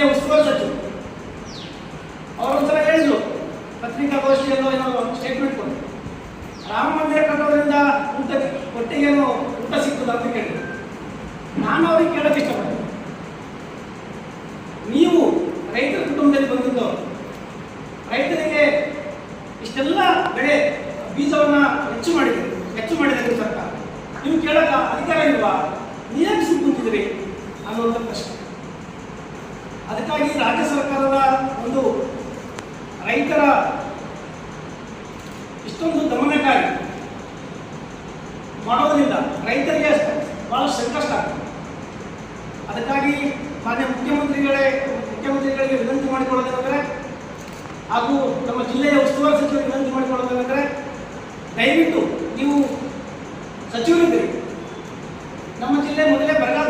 ಜಿಲ್ಲೆಯ ಉಸ್ತುವಾರಿ ಸಚಿವರು ಅವರೊಂದ್ಸಲ ಹೇಳಿದ್ರು, ಪತ್ರಿಕಾಗೋಷ್ಠಿಯಲ್ಲೋ ಏನೋ ಸ್ಟೇಟ್ಮೆಂಟ್ ಕೊಟ್ಟು, ರಾಮ ಮಂದಿರ ಕಟ್ಟೋದ್ರಿಂದ ಹೊಟ್ಟೆಗೇನು ಊಟ ಸಿಗ್ತದ ಅಂತ ಕೇಳಿದ್ರು. ನಾನು ಅವ್ರಿಗೆ ಕೇಳೋಕೆ ಇಷ್ಟಪಡ್ತೀನಿ, ನೀವು ರೈತರ ಕುಟುಂಬದಲ್ಲಿ ಬಂದಿದ್ದು, ರೈತರಿಗೆ ಇಷ್ಟೆಲ್ಲ ಬೆಳೆ ಬೀಜವನ್ನ ಹೆಚ್ಚು ಮಾಡಿದೆ ಸರ್ಕಾರ, ನೀವು ಕೇಳಕ ಅಧಿಕಾರ ಇಲ್ವಾ, ನೀವೇನು ಸುಟ್ಟು ಕುಂತಿದ್ರಿ ಅನ್ನುವಂಥ ಪ್ರಶ್ನೆ. ಅದಕ್ಕಾಗಿ ರಾಜ್ಯ ಸರ್ಕಾರದ ಒಂದು ರೈತರ ಇಷ್ಟೊಂದು ದಮನಕಾರಿ ಮಾಡೋದ್ರಿಂದ ರೈತರಿಗೆ ಬಹಳ ಸಂಕಷ್ಟ ಆಗ್ತದೆ. ಅದಕ್ಕಾಗಿ ಮಾನ್ಯ ಮುಖ್ಯಮಂತ್ರಿಗಳಿಗೆ ವಿನಂತಿ ಮಾಡಿಕೊಳ್ಳೋದೇನೆಂದರೆ, ಹಾಗೂ ನಮ್ಮ ಜಿಲ್ಲೆಯ ಉಸ್ತುವಾರಿ ಸಚಿವರಿಗೆ ವಿನಂತಿ ಮಾಡಿಕೊಳ್ಳೋದೇನೆಂದರೆ, ದಯವಿಟ್ಟು ನೀವು ಸಚಿವರಿದ್ದೀರಿ, ನಮ್ಮ ಜಿಲ್ಲೆ ಮೊದಲೇ ಬರಗಾಲ